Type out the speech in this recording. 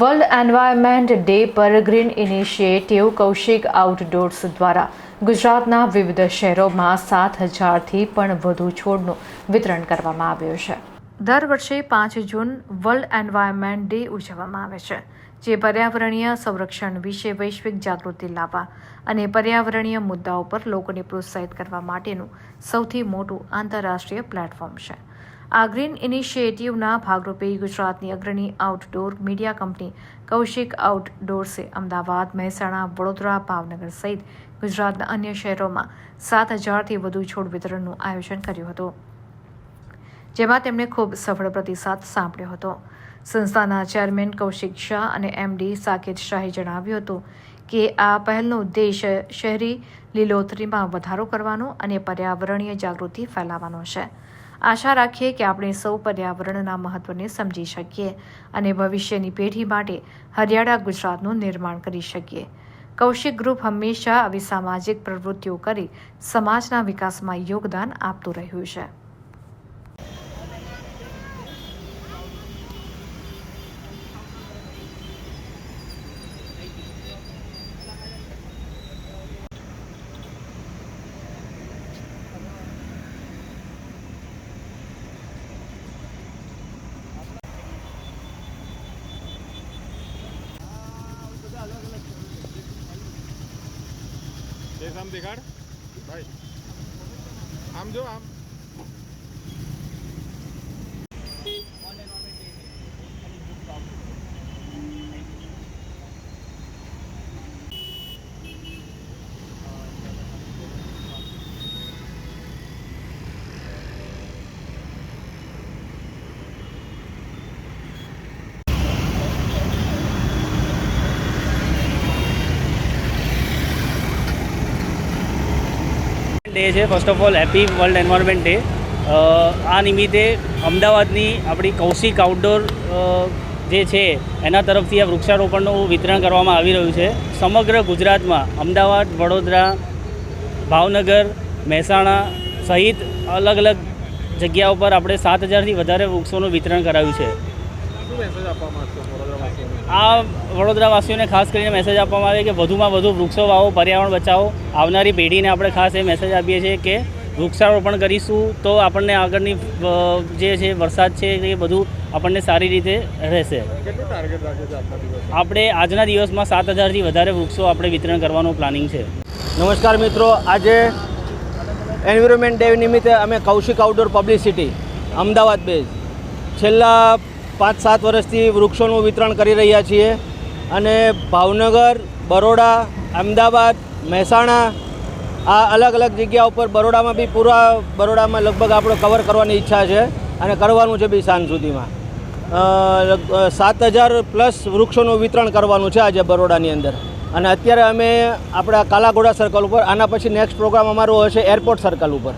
World environment day પર green initiative Kaushik outdoors દ્વારા ગુજરાતના વિવિધ શહેરોમાં 7,000થી પણ વધુ છોડનું વિતરણ કરવામાં આવ્યું છે। દર વર્ષે 5 જૂન વર્લ્ડ એન્વાયરમેન્ટ ડે ઉજવવામાં આવે છે, જે પર્યાવરણીય સંરક્ષણ વિશે વૈશ્વિક જાગૃતિ લાવવા અને પર્યાવરણીય મુદ્દાઓ પર લોકોને પ્રોત્સાહિત કરવા માટેનું સૌથી મોટું આંતરરાષ્ટ્રીય પ્લેટફોર્મ છે। આ ગ્રીન ઇનિશિયેટિવના ભાગરૂપે ગુજરાતની અગ્રણી આઉટડોર મીડિયા કંપની કૌશિક આઉટડોર્સે અમદાવાદ, મહેસાણા, વડોદરા, ભાવનગર સહિત ગુજરાતના અન્ય શહેરોમાં 7,000થી વધુ છોડ વિતરણનું આયોજન કર્યું હતું, જેમાં તેમણે ખૂબ સફળ પ્રતિસાદ સાંપડ્યો હતો। સંસ્થાના ચેરમેન કૌશિક શાહ અને એમડી સાકેત શાહે જણાવ્યું હતું કે આ પહેલનો ઉદ્દેશ શહેરી લીલોતરીમાં વધારો કરવાનો અને પર્યાવરણીય જાગૃતિ ફેલાવવાનો છે। આશા રાખીએ કે આપણે સૌ પર્યાવરણના મહત્વને સમજી શકીએ અને ભવિષ્યની પેઢી માટે હરિયાળા ગુજરાતનું નિર્માણ કરી શકીએ। કૌશિક ગ્રુપ હંમેશા આવી સામાજિક પ્રવૃત્તિઓ કરી સમાજના વિકાસમાં યોગદાન આપતું રહ્યું છે। આમ દેખાડ ભાઈ, આમ જો આમ डे है। First of all happy world environment day. आ निमित्ते अमदावादनी अपनी कौशिक आउटडोर जे छे एना तरफथी आ वृक्षारोपणનું વિતરણ કરવામાં આવી રહ્યું છે। સમગ્ર ગુજરાતમાં અમદાવાદ, વડોદરા, ભાવનગર, મહેસાણા સહિત અલગ અલગ જગ્યાઓ પર આપણે 7,000થી વધારે વૃક્ષોનું વિતરણ કરાવ્યું છે। આ વડોદરાવાસીઓને ખાસ કરીને મેસેજ આપવામાં આવે કે વધુમાં વધુ વૃક્ષો વાવો, પર્યાવરણ બચાવો। આવનારી પેઢીને આપણે ખાસ એ મેસેજ આપીએ છીએ કે વૃક્ષારોપણ કરીશું તો આપણને આગળની જે છે વરસાદ છે એ બધું આપણને સારી રીતે રહેશે। આપણે આજના દિવસમાં 7,000થી વધારે વૃક્ષો આપણે વિતરણ કરવાનું પ્લાનિંગ છે। નમસ્કાર મિત્રો, આજે એન્વાયરમેન્ટ ડે નિમિત્તે અમે Kaushik outdoor publicity Ahmedabad base છેલ્લા 5-7 વર્ષથી વૃક્ષોનું વિતરણ કરી રહ્યા છીએ અને ભાવનગર, બરોડા, અમદાવાદ, મહેસાણા આ અલગ અલગ જગ્યા ઉપર બરોડામાં બી પૂરા બરોડામાં લગભગ આપણે કવર કરવાની ઈચ્છા છે અને કરવાનું છે બી સાંજ સુધીમાં 7,000+ વૃક્ષોનું વિતરણ કરવાનું છે આજે બરોડાની અંદર। અને અત્યારે અમે આપણા કાલાઘોડા સર્કલ ઉપર, આના પછી નેક્સ્ટ પ્રોગ્રામ અમારો હશે એરપોર્ટ સર્કલ ઉપર।